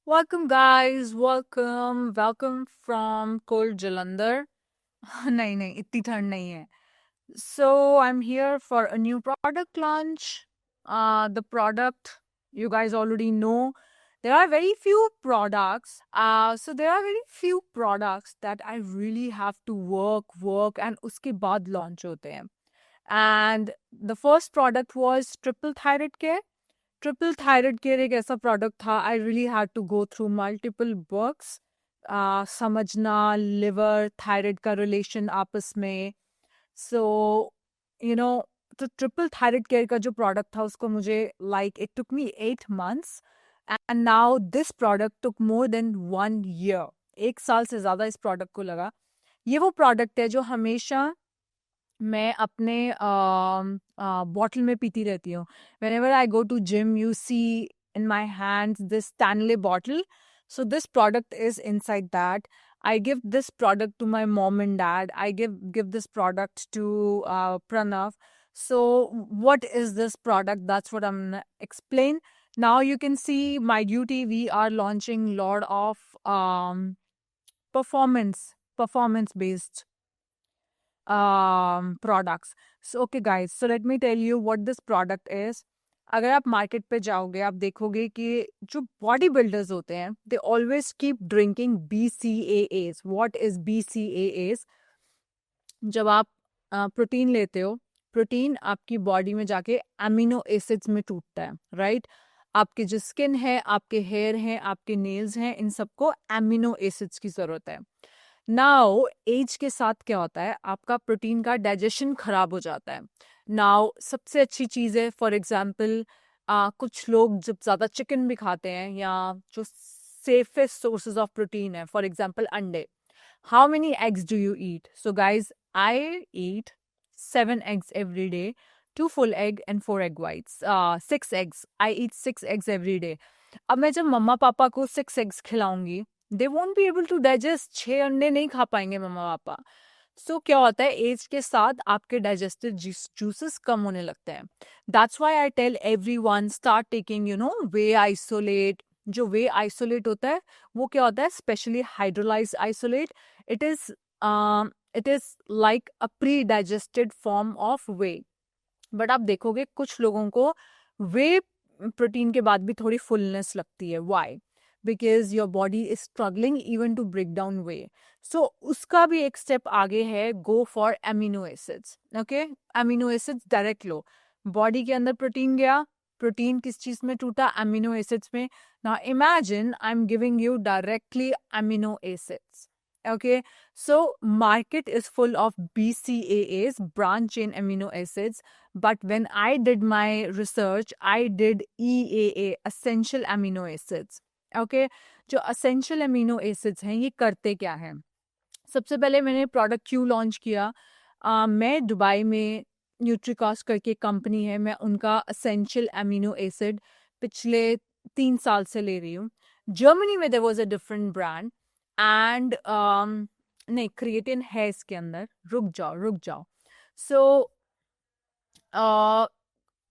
Welcome, guys. Welcome from cold Jalandhar. नहीं नहीं इतनी ठंड नहीं है. So I'm here for a new product launch. The product you guys already know. There are very few products. So there are very few products that I really have to work and उसके बाद launch होते हैं. And the first product was triple thyroid care. Triple thyroid care एक ऐसा product था. I really had to go through multiple books, समझना liver thyroid का relation आपस में. सो यू नो तो ट्रिपल थायराइड केयर का जो प्रोडक्ट था उसको मुझे like it took me 8 months, and now this product took more than 1 year. 1 साल से ज़्यादा इस प्रोडक्ट को लगा. ये वो प्रोडक्ट है जो हमेशा मैं अपने बॉटल में पीती रहती हूँ. Whenever I go to gym, you see in my hands this Stanley bottle. So this product is inside that. I give this product to my mom and dad. I give this product to Pranav. So what is this product? That's what I'm gonna explain. Now you can see my duty. We are launching lot of performance based products. So okay guys, so let me tell you what this product is. अगर आप market पे जाओगे आप देखोगे कि जो body builders होते हैं they always keep drinking BCAAs. What is BCAAs? जब आप प्रोटीन लेते हो, प्रोटीन आपकी बॉडी में जाके अमीनो एसिड्स में टूटता है, राइट? आपकी जो स्किन है, आपके हेयर हैं, आपके नेल्स हैं, इन सबको अमीनो एसिड्स की जरूरत है. नाउ एज के साथ क्या होता है, आपका प्रोटीन का डाइजेशन खराब हो जाता है. नाउ सबसे अच्छी चीज़ है, फॉर एग्जाम्पल कुछ लोग जब ज़्यादा चिकन भी खाते हैं या जो सेफेस्ट सोर्सेज ऑफ प्रोटीन है, फॉर एग्जाम्पल अंडे. How many eggs do you eat? So guys, I eat 7 eggs every day, 2 full egg and 4 egg whites. 6 eggs. I eat 6 eggs every day. अब मैं जब मम्मा पापा को 6 eggs खिलाऊंगी, they won't be able to digest. 6 अंडे नहीं खा पाएंगे मम्मा पापा. सो क्या होता है, एज के साथ आपके डाइजेस्टिव जूसेस कम होने लगते हैं. That's why I tell everyone start taking whey isolate. जो वे आइसोलेट होता है वो क्या होता है, specially hydrolysed isolate. It is it is like a pre digested form of whey. But आप देखोगे कुछ लोगों को वे प्रोटीन के बाद भी थोड़ी फुलनेस लगती है. Why? Because your body is struggling even to break down whey. So उसका भी एक स्टेप आगे है, go for amino acids. Okay, amino acids direct लो. बॉडी के अंदर प्रोटीन गया, प्रोटीन किस चीज में टूटा? एमिनो एसिड्स में. Now imagine I am giving you directly amino acids. Okay, so market is full of BCAAs, branch chain amino acids, but when I did my research, I did EAA, essential amino acids. Okay, जो essential amino acids हैं ये करते क्या हैं? सबसे पहले मैंने product क्यों लॉन्च किया? मैं दुबई में न्यूट्रिकॉस्ट करके कंपनी है, मैं उनका असेंशियल अमीनो एसिड पिछले 3 साल से ले रही हूँ. जर्मनी में there was a different brand and नहीं, क्रिएटिन है इसके अंदर. रुक जाओ. सो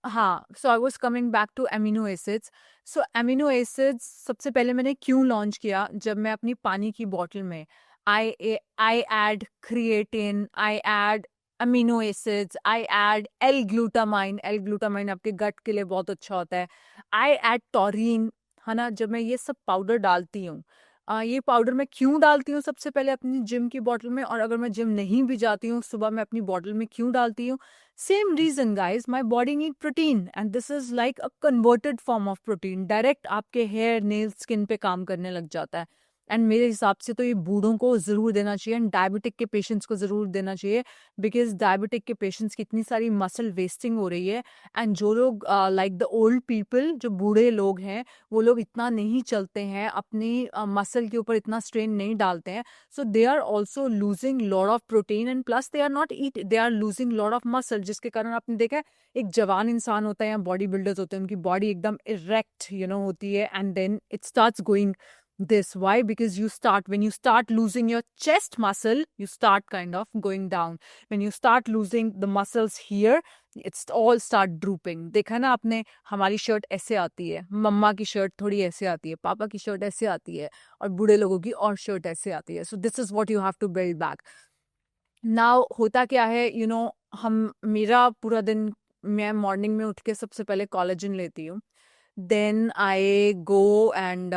हाँ, so I was coming back to amino acids. So amino acids सबसे पहले मैंने क्यों लॉन्च किया? जब मैं अपनी पानी की बॉटल में I add creatine, I add amino acids, I add L glutamine. L glutamine आपके गट के लिए बहुत अच्छा होता है. आई एड टॉरिन, है ना. जब मैं ये सब पाउडर डालती हूँ, ये पाउडर मैं क्यों डालती हूँ सबसे पहले अपनी जिम की बॉटल में, और अगर मैं जिम नहीं भी जाती हूँ सुबह मैं अपनी बॉटल में क्यों डालती हूँ? Same reason guys, my body need protein and this is like a converted form of protein. Direct आपके हेयर नेल स्किन पे काम करने लग जाता है. एंड मेरे हिसाब से तो ये बूढ़ों को ज़रूर देना चाहिए एंड डायबिटिक के पेशेंट्स को ज़रूर देना चाहिए, बिकॉज डायबिटिक के पेशेंट्स की इतनी सारी मसल वेस्टिंग हो रही है. एंड जो लोग लाइक द ओल्ड पीपल, जो बूढ़े लोग हैं, वो लोग इतना नहीं चलते हैं, अपनी मसल के ऊपर इतना स्ट्रेन नहीं डालते हैं. So they are also losing lot of protein and plus they are not eat, they are losing lot of muscle, जिसके कारण आपने देखा है एक जवान इंसान होता है या बॉडी बिल्डर्स होते हैं, उनकी बॉडी एकदम इरेक्ट होती है, and then it starts going this. Why? Because when you start losing your chest muscle, you start kind of going down. When you start losing the muscles here, it's all start drooping. देखा ना आपने, हमारी shirt ऐसे आती है, मम्मा की shirt थोड़ी ऐसे आती है, पापा की शर्ट ऐसे आती है, और बूढ़े लोगों की और शर्ट ऐसे आती है। So this is what you have to build back. Now होता क्या है, हम मेरा पूरा दिन, मैं मॉर्निंग में उठ के सबसे पहले कोलेजन लेती हूँ। देन आई गो एंड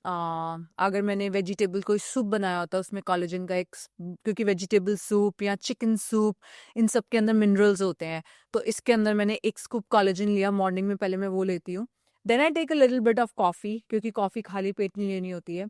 अगर मैंने वेजिटेबल कोई सूप बनाया होता है उसमें कोलेजन का क्योंकि वेजिटेबल सूप या चिकन सूप, इन सब के अंदर मिनरल्स होते हैं, तो इसके अंदर मैंने एक स्कूप कोलेजन लिया मॉर्निंग में, पहले मैं वो लेती हूँ। Then I take a little bit of coffee, क्योंकि कॉफ़ी खाली पेट नहीं लेनी होती है।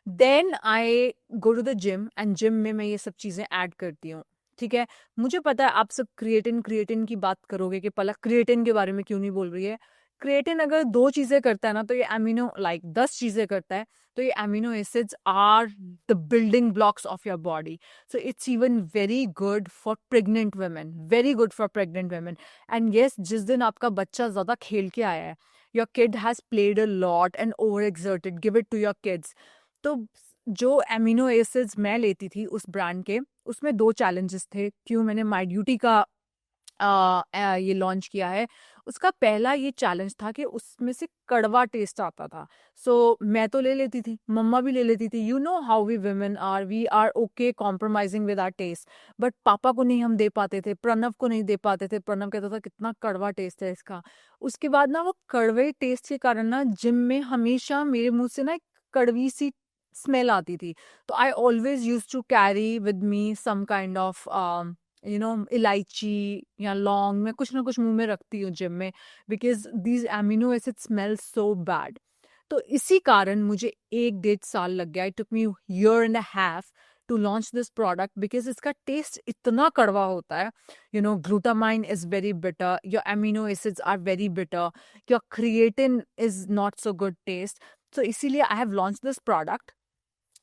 Then I go to the gym, एंड जिम में मैं ये सब चीज़ें ऐड करती हूँ। ठीक है, मुझे पता है आप सब क्रिएटिन क्रिएटिन की बात करोगे कि पलक क्रिएटिन के बारे में क्यों नहीं बोल रही है। क्रिएटिन अगर 2 चीज़ें करता है ना, तो ये अमीनो 10 चीज़ें करता है। तो ये amino acids are the building blocks of your body. So it's even very good for pregnant women, very good for pregnant women. And yes, जिस दिन आपका बच्चा ज़्यादा खेल के आया है, your kid has played a lot and over exerted, give it to your kids. तो जो अमीनो एसिड्स मैं लेती थी उस ब्रांड के, उसमें 2 चैलेंजेस थे। क्यों मैंने माई ड्यूटी का ये लॉन्च किया है, उसका पहला ये चैलेंज था कि उसमें से कड़वा टेस्ट आता था। सो मैं तो ले लेती थी, मम्मा भी ले लेती थी, you know how we are okay compromising with our taste. But पापा को नहीं हम दे पाते थे, प्रणव को नहीं दे पाते थे। प्रणव कहता था कितना कड़वा टेस्ट है इसका। उसके बाद ना वो कड़वे टेस्ट के कारण ना जिम में हमेशा मेरे मुंह से ना एक कड़वी सी स्मेल आती थी। तो I always use to carry with me some kind of इलायची या लौंग, मैं कुछ ना कुछ मुंह में रखती हूँ जिम में, because these amino acid smell so bad. तो इसी कारण मुझे 1-1.5 साल लग गया, it took me year and a half to launch this product, because इसका टेस्ट इतना कड़वा होता है। Glutamine is very bitter, your amino acids are very bitter, your creatine is not so good taste. तो इसीलिए I have launch this product.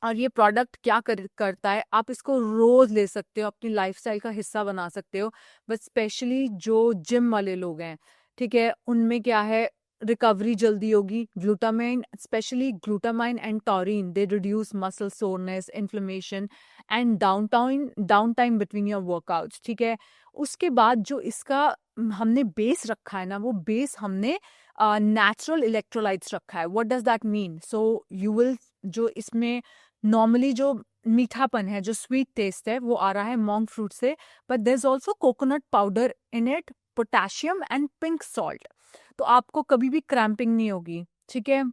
और ये product क्या करता है, आप इसको रोज ले सकते हो, अपनी लाइफस्टाइल का हिस्सा बना सकते हो। बट स्पेशली जो जिम वाले लोग हैं, ठीक है, उनमें क्या है, रिकवरी जल्दी होगी। Glutamine, specially glutamine and taurine, they reduce muscle soreness, inflammation and down time between your workouts. ठीक है, उसके बाद जो इसका हमने बेस रखा है ना, वो बेस हमने नेचुरल इलेक्ट्रोलाइट्स रखा है। What does that mean? So you will, जो इसमें नॉर्मली जो मीठापन है, जो स्वीट टेस्ट है, वो आ रहा है मॉन्ग फ्रूट से, but there is also coconut powder in it, potassium and pink salt. तो आपको कभी भी क्रैम्पिंग नहीं होगी। ठीक है,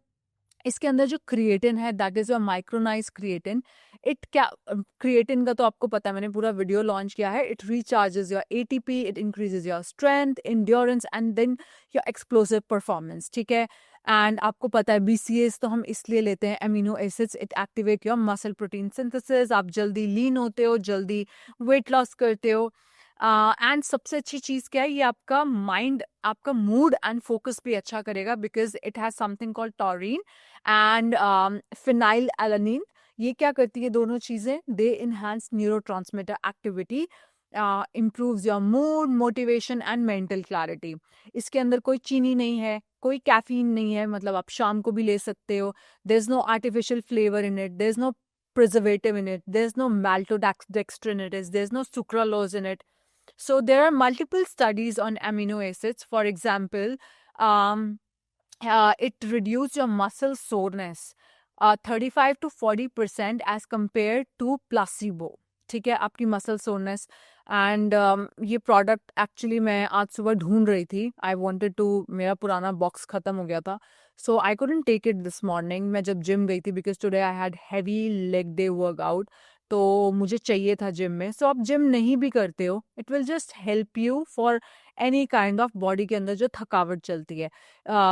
इसके अंदर जो क्रिएटिन है, that is a micronised creatine. It क्या, क्रिएटिन का तो आपको पता है, मैंने पूरा वीडियो लॉन्च किया है। It recharges your ATP, it increases your strength, endurance and then your explosive performance. ठीक है, एंड आपको पता है BCAAs तो हम इसलिए लेते हैं, amino acids, it activate your muscle protein synthesis, आप जल्दी लीन होते हो, जल्दी वेट लॉस करते हो। एंड सबसे अच्छी चीज़ क्या है, ये आपका माइंड, आपका मूड एंड फोकस भी अच्छा करेगा, because it has something called taurine and phenylalanine. ये क्या करती है दोनों चीज़ें, they enhance neurotransmitter activity, improves your mood, motivation and mental clarity. इसके अंदर कोई चीनी नहीं है, कोई कैफीन नहीं है, मतलब आप शाम को भी ले सकते हो। There is no artificial flavour in it, there is no preservative in it, there's no maltodextrin in it, there's no sucralose in it. So there are multiple studies on amino acids. For example, um, it reduces your muscle soreness 35 to 40% as compared to placebo. ठीक है, आपकी muscle soreness. And ये product actually मैं आज सुबह ढूंढ रही थी, आई वांटेड टू, मेरा पुराना बॉक्स खत्म हो गया था, so I couldn't take it this morning. मैं जब जिम गई थी, because today I had heavy leg day workout, तो मुझे चाहिए था जिम में। सो आप जिम नहीं भी करते हो, it will just help you for any kind of body के अंदर जो थकावट चलती है,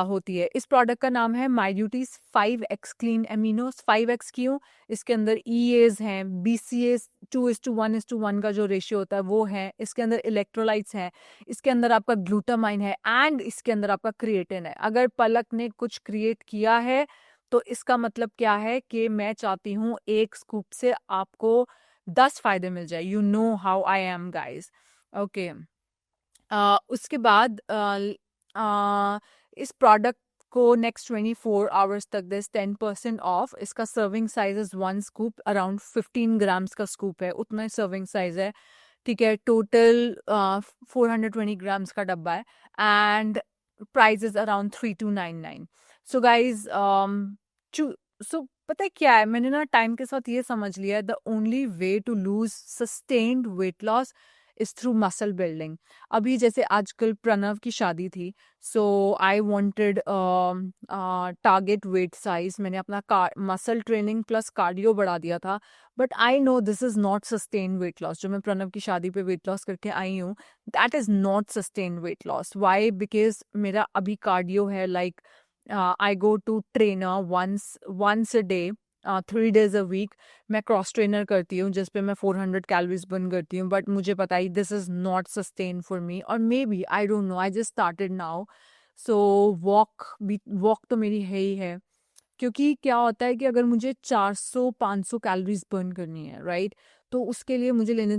होती है। इस प्रोडक्ट का नाम है माइड्यूटीज 5x क्लीन एमिनोस। 5x क्यों? इसके अंदर EAs हैं, BCAs 2:1:1 का जो रेशियो होता है वो है, इसके अंदर इलेक्ट्रोलाइट्स हैं, इसके अंदर आपका ग्लूटामाइन है, एंड इसके अंदर आपका क्रिएटिन है। अगर पलक ने कुछ क्रिएट किया है, तो इसका मतलब क्या है कि मैं चाहती हूँ एक स्कूप से आपको 10 फायदे मिल जाए। You know how I am guys. Okay, उसके बाद इस प्रोडक्ट को नेक्स्ट 24 आवर्स तक दिस 10% ऑफ। इसका serving size is 1 scoop, around 15 grams का स्कूप है, उतना सर्विंग साइज है। ठीक है, टोटल 420 ग्राम्स का डब्बा है, and price is around 3299. So guys, so पता है क्या है, मैंने ना टाइम के साथ ये समझ लिया है, the only way to lose sustained weight loss is through muscle building. अभी जैसे आजकल प्रणव की शादी थी, so I wanted target weight size. मैंने अपना मसल ट्रेनिंग प्लस कार्डियो बढ़ा दिया था, but I know this is not sustain weight loss. जो मैं प्रणव की शादी पे वेट लॉस करके आई हूँ, that is not sustain weight loss. Why? Because मेरा अभी कार्डियो है, like I go to trainer once a day, 3 days a week. मैं क्रॉस ट्रेनर करती हूँ जिस पे मैं 400 कैलोरीज बर्न करती हूँ, बट मुझे पता ही this is not sustain for me. और may be, I don't know, I just started now. So walk तो मेरी है ही है, क्योंकि क्या होता है कि अगर मुझे 400-500 कैलोरीज बर्न करनी है, राइट, तो उसके लिए मुझे लेने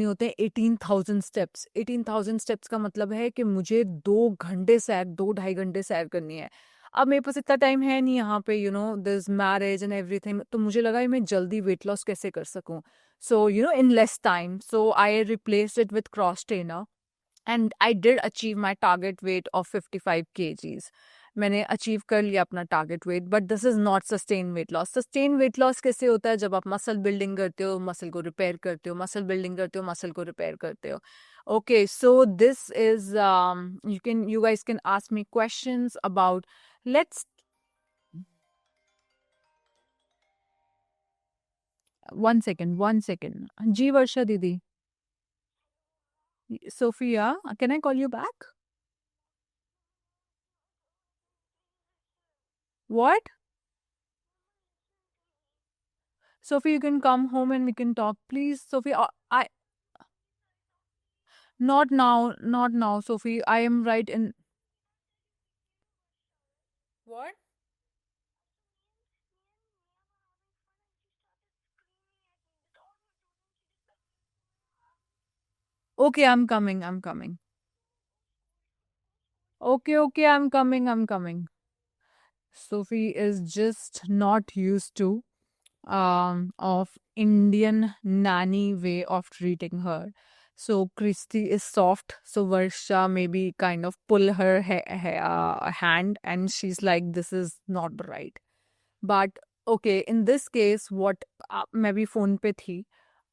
होते हैं 18,000 स्टेप्स. 18,000 स्टेप्स का मतलब है कि मुझे 2 घंटे सैर, 2-2.5 घंटे सैर करनी है. अब मेरे पास इतना टाइम है नहीं यहाँ पे, दिस मैरिज एंड एवरीथिंग. तो मुझे लगा कि मैं जल्दी वेट लॉस कैसे कर सकूँ. So in less time, so I replace it with cross trainer, and I did achieve my target weight of 55 kgs. मैंने अचीव कर लिया अपना target weight, but this is not sustain weight loss. Sustain weight loss कैसे होता है? जब आप muscle building करते हो, मसल को रिपेयर करते हो, मसल बिल्डिंग करते हो, मसल को रिपेयर करते हो. Okay, so this is, you guys can ask me questions about, let's, 1 second. जी वर्षा दीदी. Sophia, can I call you back? What? Sophie, you can come home and we can talk, please. Sophie, not now, not now, Sophie. I am right in. What? Okay, I'm coming. I'm coming. Okay, I'm coming. I'm coming. Sophie is just not used to of Indian nanny way of treating her. So Christy is soft. So Varsha maybe kind of pull her hand, and she's like, "This is not right." But okay, in this case, what, मैं भी phone पे थी,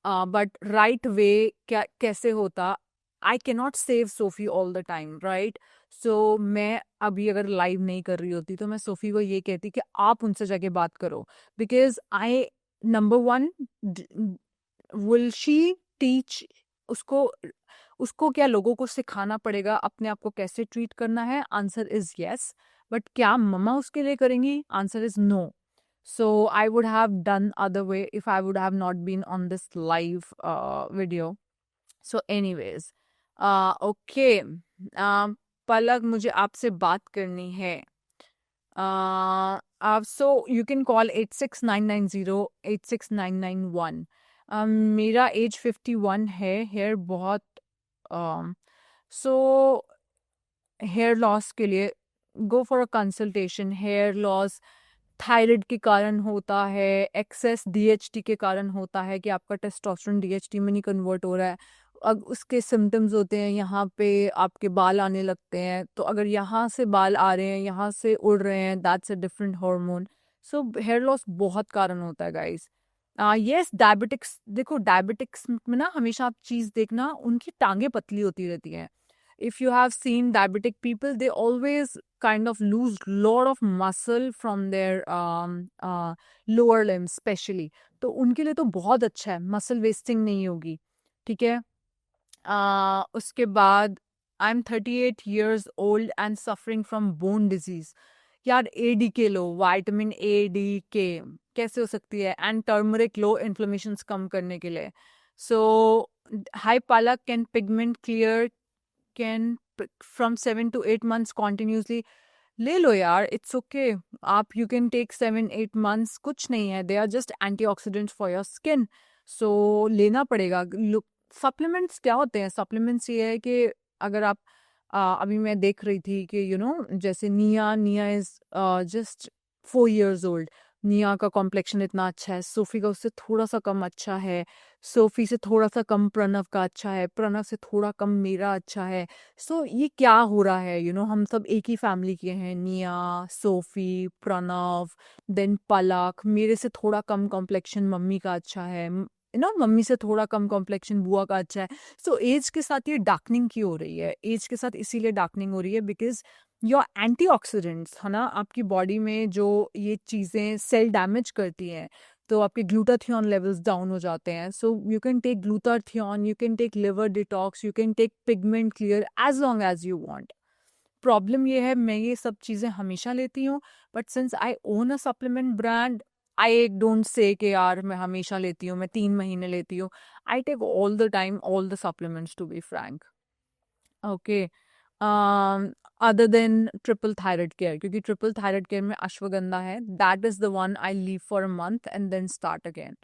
but right way क्या कैसे होता? I cannot save Sophie all the time, right? So मैं अभी अगर लाइव नहीं कर रही होती तो मैं सोफी को ये कहती कि आप उनसे जाके बात करो, because I, number one, will she teach उसको उसको क्या लोगों को सिखाना पड़ेगा अपने आप को कैसे ट्रीट करना है? Answer is yes. बट क्या मम्मा उसके लिए करेंगी? Answer is no. So I would have done other way if I would have not been on this live video. So anyways, okay. पलक, मुझे आपसे बात करनी है. So you can call 8699086991. मेरा एज 51 है. हेयर बहुत, सो हेयर लॉस के लिए go for a consultation. Hair loss thyroid के कारण होता है, एक्सेस डीएचटी के कारण होता है कि आपका टेस्टोस्टेरोन डीएचटी में नहीं कन्वर्ट हो रहा है. अब उसके सिम्टम्स होते हैं, यहाँ पे आपके बाल आने लगते हैं. तो अगर यहाँ से बाल आ रहे हैं, यहाँ से उड़ रहे हैं, that's a different hormone. So here loss बहुत कारण होता है गाइस. यस, डायबिटिक्स, देखो डायबिटिक्स में ना हमेशा आप चीज़ देखना, उनकी टांगे पतली होती रहती हैं. If you have seen diabetic people, they always kind of lose lot of muscle from their lower limbs especially. तो उनके लिए तो बहुत अच्छा है, मसल वेस्टिंग नहीं होगी. ठीक है. उसके बाद, I am 38 years old and suffering from bone disease. यार ADK लो, विटामिन ADK कैसे हो सकती है? एंड टर्मरिक लो इन्फ्लेमेशन कम करने के लिए. So high palak, can pigment clear, can from 7 to 8 months continuously. ले लो यार, इट्स ओके. आप यू कैन टेक 7-8 months, कुछ नहीं है. They are just antioxidants for your skin. So लेना पड़ेगा. लुक, सप्लीमेंट्स क्या होते हैं? सप्लीमेंट्स ये है कि अगर आप, अभी मैं देख रही थी कि जैसे निया इज जस्ट 4 years old. निया का कॉम्प्लेक्शन इतना अच्छा है, सोफी का उससे थोड़ा सा कम अच्छा है, सोफी से थोड़ा सा कम प्रणव का अच्छा है, प्रणव से थोड़ा कम मेरा अच्छा है। सो ये क्या हो रहा है, हम सब एक ही फैमिली के हैं, निया, सोफी, प्रणव, देन पलक, मेरे से थोड़ा कम कॉम्प्लेक्शन मम्मी का अच्छा है, मम्मी से थोड़ा कम कॉम्प्लेक्शन बुआ का अच्छा है। सो एज के साथ ये डार्कनिंग क्यों हो रही है? एज के साथ इसीलिए डार्कनिंग हो रही है बिकॉज योर एंटीऑक्सीडेंट्स है ना, आपकी बॉडी में जो ये चीज़ें सेल डैमेज करती हैं, तो आपके ग्लूटाथियोन लेवल्स डाउन हो जाते हैं। So you can take glutathione, you can take liver detox, you can take pigment clear as long as you want. Problem ये है, मैं ये सब चीज़ें हमेशा लेती हूँ, but since I own a supplement brand, I don't say कि यार मैं हमेशा लेती हूँ, मैं 3 महीने लेती हूँ। I take all the time all the supplements, to be frank. Okay, other than triple thyroid care, क्योंकि ट्रिपल थायराइड केयर में अश्वगंधा है, that is the one I leave for a month and then start again.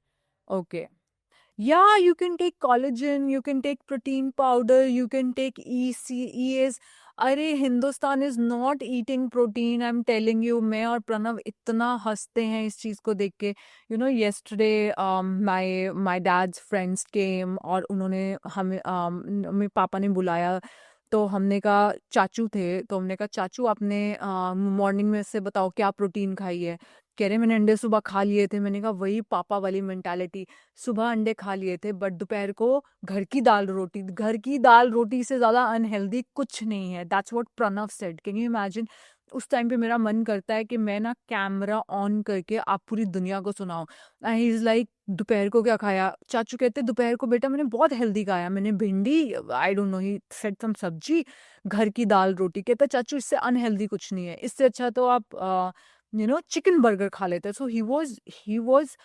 Okay, yeah, you can take collagen, you can take protein powder, you can take EAs. अरे Hindustan is not eating protein, I am telling you. मैं और प्रणव इतना हंसते हैं इस चीज को देख के। Yesterday my dad's friends came और उन्होंने हमें मेरे पापा ने बुलाया, तो हमने कहा, चाचू थे, तो हमने कहा चाचू आपने मॉर्निंग में से बताओ क्या प्रोटीन खाई है। कह रहे मैंने अंडे सुबह खा लिए थे। मैंने कहा वही पापा वाली मेंटालिटी, सुबह अंडे खा लिए थे बट दोपहर को घर की दाल रोटी। घर की दाल रोटी से ज्यादा अनहेल्दी कुछ नहीं है। That's what Pranav said. Can you imagine? उस टाइम पे मेरा मन करता है कि मैं ना कैमरा ऑन करके आप पूरी दुनिया को सुनाऊं। ही इज लाइक, दोपहर को क्या खाया? चाचू कहते दोपहर को बेटा मैंने बहुत हेल्दी खाया, मैंने भिंडी, I don't know, he said some सब्जी, घर की दाल रोटी। कहता चाचू इससे अनहेल्दी कुछ नहीं है, इससे अच्छा तो आप चिकन बर्गर खा लेते। सो ही वॉज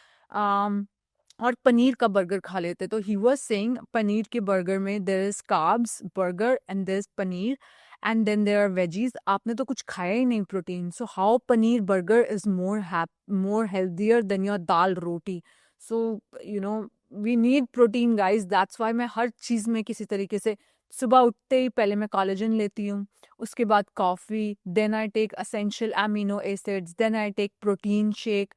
और पनीर का बर्गर खा लेते। तो ही वॉज सेइंग पनीर के बर्गर में there is carbs, burger and there is paneer and then there are veggies. आपने तो कुछ खाया ही नहीं protein, so how paneer burger is more healthier than your dal roti? So you know we need protein guys, that's why मैं हर चीज में किसी तरीके से सुबह उठते ही पहले मैं कोलेजन लेती हूँ, उसके बाद coffee, then I take essential amino acids, then I take protein shake,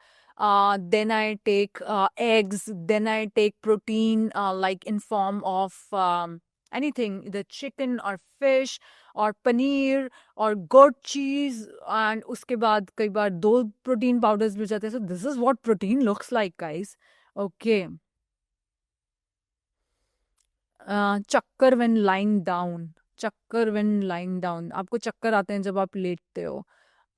then I take eggs, then I take protein like in form of anything, either chicken or fish or paneer or goat cheese, and उसके बाद कई बार 2 protein powders भी हो जाते हैं। So this is what protein looks like, guys. Okay. चक्कर when lying down, चक्कर when lying down, आपको चक्कर आते हैं जब आप लेटते हो।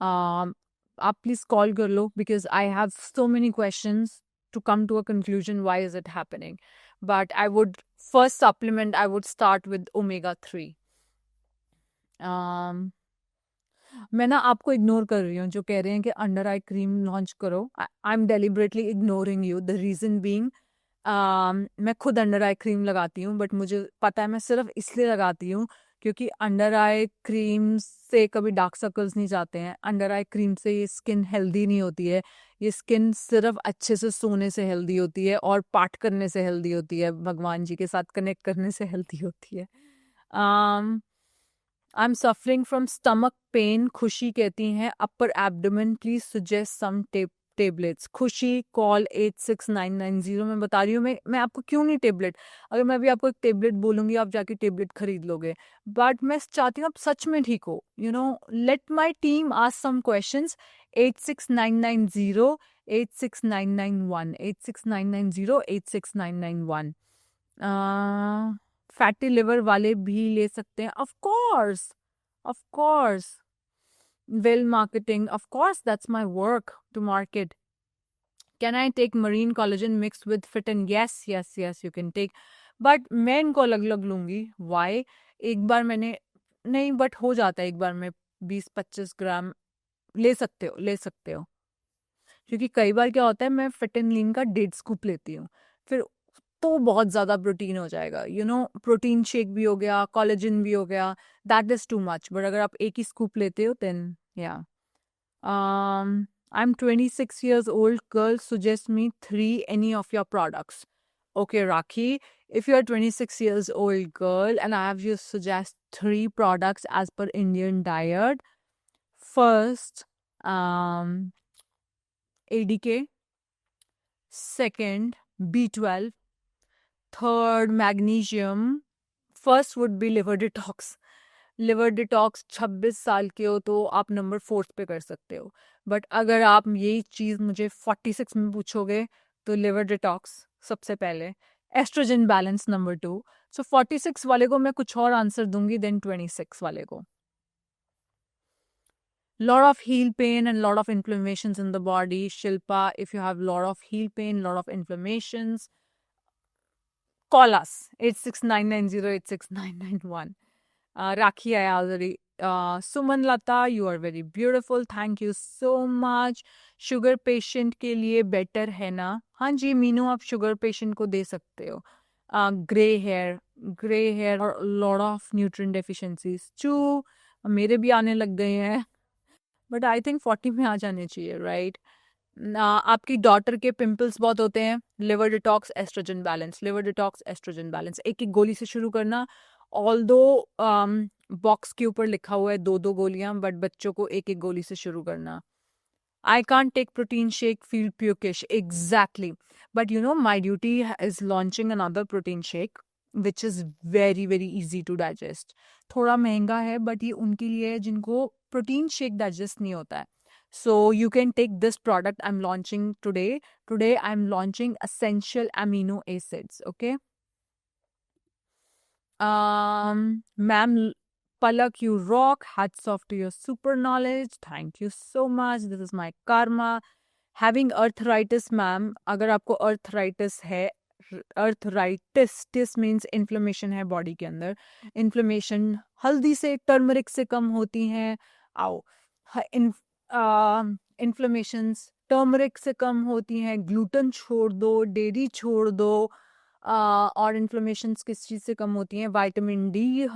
आप प्लीज कॉल कर लो because I have so many questions to come to a conclusion why is it happening, but I would first supplement, I would start with omega 3। मैं ना आपको इग्नोर कर रही हूँ जो कह रहे हैं कि अंडर आई क्रीम लॉन्च करो। I am deliberately ignoring you, the reason being मैं खुद अंडर आई क्रीम लगाती हूँ, बट मुझे पता है मैं सिर्फ इसलिए लगाती हूँ क्योंकि अंडर आई क्रीम से कभी डार्क सर्कल्स नहीं जाते हैं। अंडर आई क्रीम से ये स्किन हेल्दी नहीं होती है, ये स्किन सिर्फ अच्छे से सोने से हेल्दी होती है और पाठ करने से हेल्दी होती है, भगवान जी के साथ कनेक्ट करने से हेल्दी होती है। I am suffering from stomach pain, Khushi कहती हैं upper abdomen, please suggest some tablets. Khushi call 86990। मैं बता रही हूँ, मैं आपको क्यों नहीं टेबलेट, अगर मैं अभी आपको एक टेबलेट बोलूंगी आप जाके टेबलेट खरीद लोगे, बट मैं चाहती हूँ आप सच में ठीक हो। Let my team ask some questions. 86990 86991 86990 86991। Fatty liver वाले भी ले सकते हैं? Of course, of course. Well marketing, of course, that's my work to market. Can I take marine collagen mix with फिटन? Yes yes yes you can take, but मैं इनको अलग अलग लूंगी। वाई? एक बार मैंने नहीं, बट हो जाता है एक बार में 20-25 ग्राम ले सकते हो, ले सकते हो। क्योंकि कई बार क्या होता है मैं फिट एंड लीन का 1.5 स्कूप लेती हूँ, फिर तो बहुत ज्यादा प्रोटीन हो जाएगा। प्रोटीन शेक भी हो गया, कोलेजन भी हो गया, that is too much. But अगर आप एक ही स्कूप लेते हो देन या। I am 26 years old girl, suggest me 3 any of your products. Okay, Rakhi, if you are 26 years old girl and I have you suggest 3 products as per Indian diet, first, ADK, second B12, third magnesium, first would be liver detox. Liver detox 26 साल के हो तो आप number 4 पे कर सकते हो, but अगर आप यही चीज़ मुझे 46 में पूछोगे तो लिवर डिटॉक्स सबसे पहले, एस्ट्रोजन बैलेंस नंबर 2. सो 46 वाले को मैं कुछ और आंसर दूंगी देन 26 वाले को. Lot of heel pain and lot of inflammations in the body. Shilpa, if you have lot of heel pain, lot of inflammations, call us 8699086991. Rakhi, I already. Suman Lata, you are very beautiful. Thank you so much. Sugar patient के लिए better है ना? हाँ जी मीनू, आप sugar patient को दे सकते हो. Grey hair और लॉट ऑफ न्यूट्रिएंट डेफिशिएंसीज. मेरे भी आने लग गए हैं, बट आई थिंक 40 में आ जाने चाहिए, राइट? आपकी डॉटर के पिंपल्स बहुत होते हैं. Liver detox oestrogen balance, liver detox oestrogen balance, एक एक गोली से शुरू करना. ऑल दो बॉक्स के ऊपर लिखा हुआ है 2-2 गोलियां, बट बच्चों को एक एक गोली से शुरू करना. I can't take protein shake, feel pukish. Exactly. But you know, my duty is launching another protein shake, which is very, very easy to digest. थोड़ा महंगा है, but ये उनके लिए है जिनको protein shake digest नहीं होता है. So you can take this product I'm launching today. Today I'm launching essential amino acids. Okay. Ma'am Palak, you rock. Hats off to your super knowledge. Thank you so much. This is my karma. Having arthritis, ma'am. अगर आपको arthritis है, arthritis means inflammation है body के अंदर. Inflammation हल्दी से, turmeric से कम होती हैं. आओ, inflammations turmeric से कम होती हैं. Gluten छोड़ दो, dairy छोड़ दो. और इन्फ्लेमेशंस किस चीज़ से कम होती हैं? विटामिन डी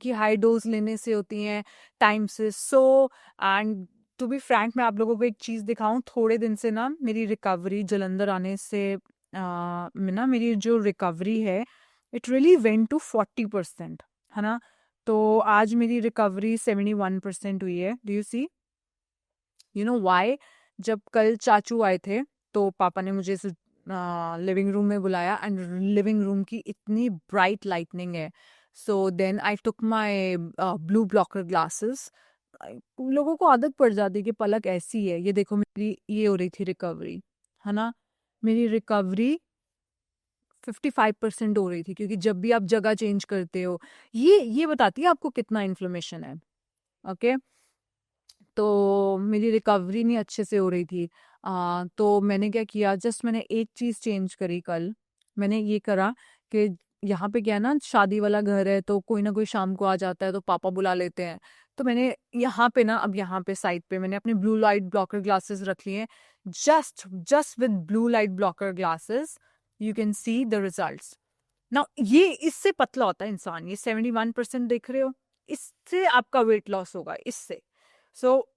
की हाई डोज लेने से होती हैं, टाइम से. So and to be frank, मैं आप लोगों को एक चीज़ दिखाऊं. थोड़े दिन से ना मेरी रिकवरी जलंधर आने से में ना मेरी जो रिकवरी है इट रियली वेंट टू 40%, है ना? तो आज मेरी रिकवरी 71% हुई है. Do you see? You know why? जब कल चाचू आए थे तो पापा ने मुझे लिविंग रूम में बुलाया एंड लिविंग रूम की इतनी ब्राइट लाइटनिंग है. So then I took my blue blocker glasses. लोगों को आदत पड़ जाती है कि पलक ऐसी है. ये देखो मेरी ये हो रही थी रिकवरी, है ना? मेरी रिकवरी 55% हो रही थी, क्योंकि जब भी आप जगह चेंज करते हो ये बताती है आपको कितना इन्फ्लेमेशन है. ओके तो मेरी रिकवरी नहीं अच्छे से हो रही थी. तो मैंने क्या किया, जस्ट मैंने एक चीज़ चेंज करी कल. मैंने ये करा कि यहाँ पे क्या है ना, शादी वाला घर है तो कोई ना कोई शाम को आ जाता है तो पापा बुला लेते हैं. तो मैंने यहाँ पे ना, अब यहाँ पे साइड पे मैंने अपने ब्लू लाइट ब्लॉकर ग्लासेस रख लिए हैं. Just with blue light blocker glasses you can see the results. ना ये इससे पतला होता है इंसान. ये 71% देख रहे हो, इससे आपका वेट लॉस होगा इससे. सो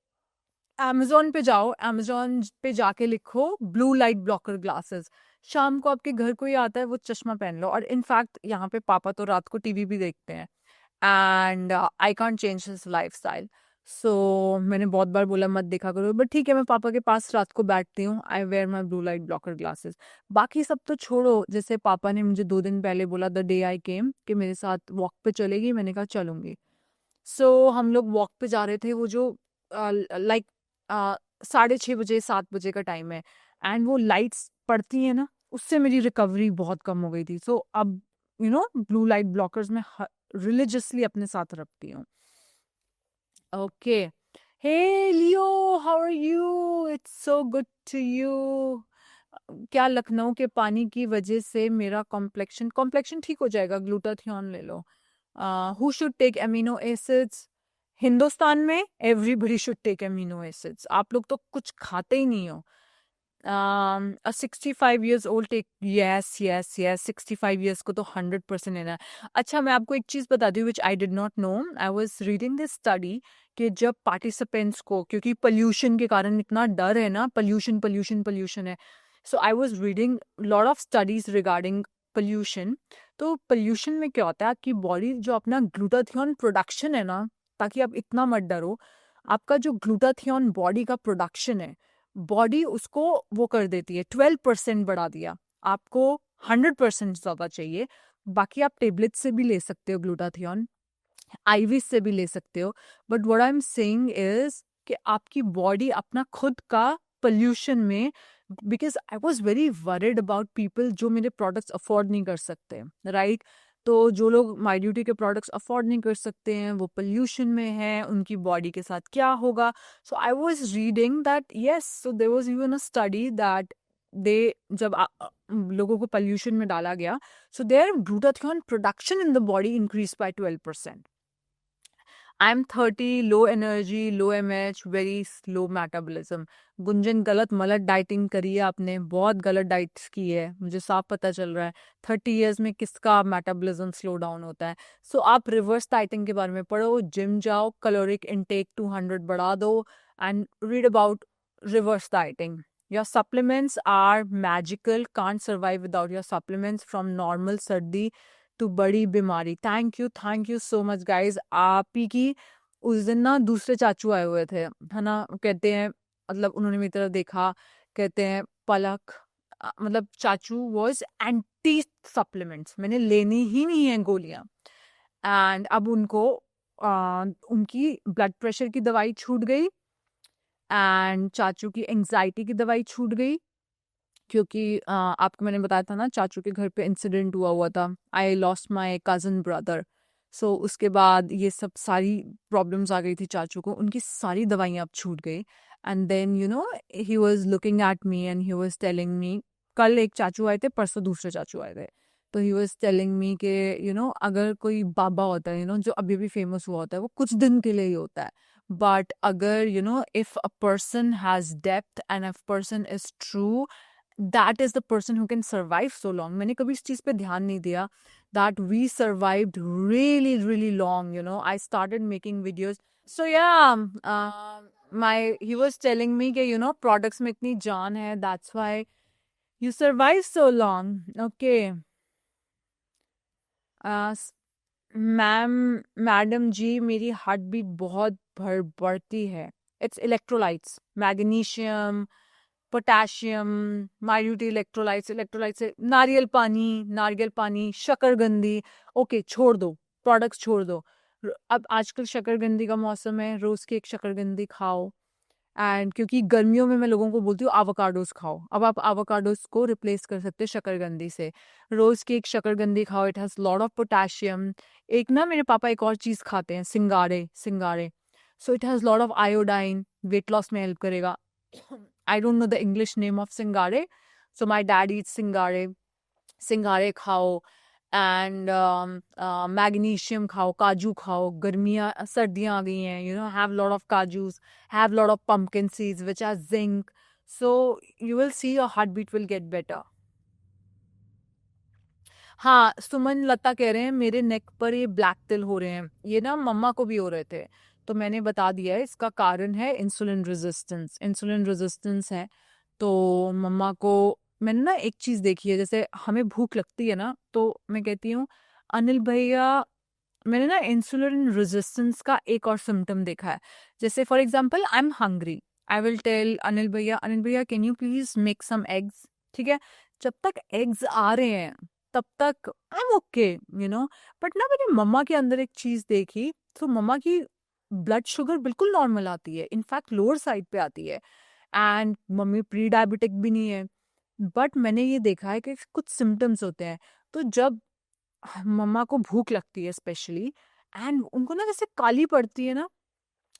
Amazon पे जाओ, Amazon पे जाके लिखो ब्लू लाइट ब्लॉकर ग्लासेस. शाम को आपके घर कोई आता है वो चश्मा पहन लो. और इनफैक्ट यहाँ पे पापा तो रात को टीवी भी देखते हैं and I can't change his lifestyle. So मैंने बहुत बार बोला मत देखा करो, बट ठीक है मैं पापा के पास रात को बैठती हूँ. I wear my blue light blocker glasses. बाकी सब तो छोड़ो. जैसे पापा ने मुझे 2 दिन पहले बोला द डे आई केम कि मेरे साथ वॉक पे चलेगी. मैंने कहा चलूंगी. सो हम लोग वॉक पे जा रहे थे. वो जो लाइक 6:30 बजे 7 बजे का टाइम है एंड वो लाइट्स पड़ती है ना, उससे मेरी रिकवरी बहुत कम हो गई थी. सो अब you know blue light blockers में रिलीजियसली अपने साथ रखती हूँ. Okay hey Leo, how are you? It's so good to you. क्या लखनऊ के पानी की वजह से मेरा कॉम्प्लेक्शन ठीक हो जाएगा? ग्लूटाथियोन ले लो. Who should take amino acids? Hindustan में everybody should take amino acids. आप लोग तो कुछ खाते ही नहीं हो. 65 years old take. Yes 65 years को तो 100% लेना है. अच्छा मैं आपको एक चीज़ बताती हूँ which I did not know. I was reading this study कि जब पार्टिसिपेंट्स को, क्योंकि पोल्यूशन के कारण इतना डर है ना, पोल्यूशन है. So I was reading lot of studies regarding pollution. तो पोल्यूशन में क्या होता है, आपकी बॉडी जो अपना ग्लूटाथियोन प्रोडक्शन है ना, ताकि आप इतना मत डरो, आपका जो ग्लूटाथियोन बॉडी का प्रोडक्शन है बॉडी उसको वो कर देती है, 12% बढ़ा दिया। आपको 100% ज़्यादा चाहिए, बाकी आप टेबलेट से भी ले सकते हो ग्लूटाथियोन, आईवी से भी ले सकते हो। But what I am saying is कि आपकी बॉडी अपना खुद का पोल्यूशन में, because I was very worried about people जो मेरे प्रोडक्ट्स अफोर्ड नहीं कर सकते, राइट? तो जो लोग माई ड्यूटी के प्रोडक्ट्स अफोर्ड नहीं कर सकते हैं, वो पोल्यूशन में हैं, उनकी बॉडी के साथ क्या होगा? So I was reading that yes, so there was even a study that they जब लोगों को पोल्यूशन में डाला गया, so their glutathione production in the body increased by 12%. I'm 30, low energy, low MH, very slow metabolism. Gunjan गलत मलत dieting करी है आपने, बहुत गलत डाइट्स की है, मुझे साफ पता चल रहा है। 30 ईयर्स में किसका मेटाबॉलिज्म स्लो डाउन होता है? सो आप रिवर्स डाइटिंग के बारे में पढ़ो, जिम जाओ, कैलोरिक इनटेक 200 बढ़ा दो and read about reverse dieting. Your supplements are magical, can't survive without your supplements, from normal सर्दी to बड़ी बीमारी. Thank you so much guys. आप ही की उस दिन ना दूसरे चाचू आए हुए थे, है ना, कहते हैं, मतलब उन्होंने मेरी तरफ देखा, कहते हैं पलक, मतलब चाचू वॉज एंटी सप्लीमेंट्स, मैंने लेनी ही नहीं है गोलियां. एंड अब उनको उनकी ब्लड प्रेशर की दवाई छूट गई एंड चाचू की एंजाइटी की दवाई छूट गई, क्योंकि आपको मैंने बताया था ना चाचू के घर पे इंसिडेंट हुआ था. I lost my cousin brother. So उसके बाद ये सब सारी प्रॉब्लम्स आ गई थी चाचू को, उनकी सारी दवाइयाँ अब छूट गई. And then you know he was looking at me and he was telling me, कल एक चाचू आए थे, परसों दूसरे चाचू आए थे, तो ही वॉज टेलिंग मी कि यू नो अगर कोई बाबा होता है, यू नो जो अभी भी फेमस हुआ होता है, वो कुछ दिन के लिए ही होता है. बट अगर you know if a person has depth and if person is true, that is the person who can survive so long. मैंने कभी इस चीज़ पे ध्यान नहीं दिया that we survived really really long, you know. I started making videos, so yeah, he was telling me कि you know products में इतनी जान है, that's why you survive so long. Okay. Madam ji मेरी हार्ट बीट बहुत बढ़ती है. It's electrolytes, magnesium, potassium, माइल्यूटी इलेक्ट्रोलाइट्स से नारियल पानी, शकरकंदी. ओके, छोड़ दो, प्रोडक्ट्स छोड़ दो. अब आजकल शकरकंदी का मौसम है, रोज की एक शकरकंदी खाओ. एंड क्योंकि गर्मियों में मैं लोगों को बोलती हूँ आवाकाडोस खाओ, अब आप आवाकाडोस को रिप्लेस कर सकते हैं शकरकंदी से. रोज की एक शकरकंदी खाओ, it has lot of potassium. एक ना मेरे पापा एक और चीज़ खाते हैं, सिंगारे. So it has lot of iodine, weight loss में हेल्प करेगा. I don't know the English name of singare. So my dad eats singare खाओ. एंड मैग्नीशियम खाओ, काजू खाओ, गर्मियाँ सर्दियाँ आ गई हैं, you know, have lot of काजूस, have lot of pumpkin seeds which are zinc, so you will see your heartbeat will get better. हाँ, सुमन लता कह रहे हैं मेरे नेक पर ये ब्लैक तिल हो रहे हैं, ये ना मम्मा को भी हो रहे थे, तो मैंने बता दिया है इसका कारण है इंसुलिन रेजिस्टेंस है. तो मम्मा को मैंने ना एक चीज़ देखी है, जैसे हमें भूख लगती है ना, तो मैं कहती हूँ अनिल भैया, मैंने ना इंसुलिन रेजिस्टेंस का एक और सिम्टम देखा है. जैसे for example I am hungry, I will tell Anil भैया can you please make some eggs. ठीक है, जब तक एग्स आ रहे हैं तब तक I am okay, you know. But ना मैंने मम्मा के अंदर एक चीज देखी, तो मम्मा की ब्लड शुगर बिल्कुल नॉर्मल आती है, इनफैक्ट लोअर साइड पे आती है. एंड मम्मी प्री डायबिटिक भी नहीं है. बट मैंने ये देखा है कि कुछ सिम्टम्स होते हैं, तो जब मम्मा को भूख लगती है स्पेशली, एंड उनको ना जैसे काली पड़ती है ना,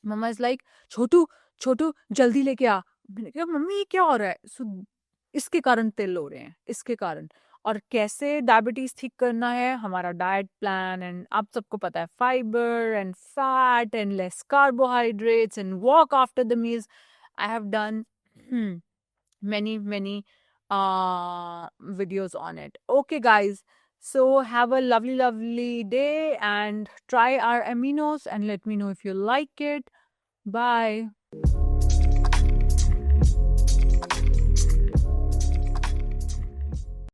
मम्मा इज लाइक छोटू छोटू जल्दी लेके आ. मैंने कहा मम्मी ये क्या हो रहा है? सो इसके कारण तिल हो रहे हैं, इसके कारण. और कैसे डायबिटीज ठीक करना है, हमारा डाइट प्लान, एंड आप सबको पता है, fibre and fat and less carbohydrates and walk after the meals. I have done many videos on it. Okay guys, so have a lovely day and try our aminos and let me know if you like it. Bye.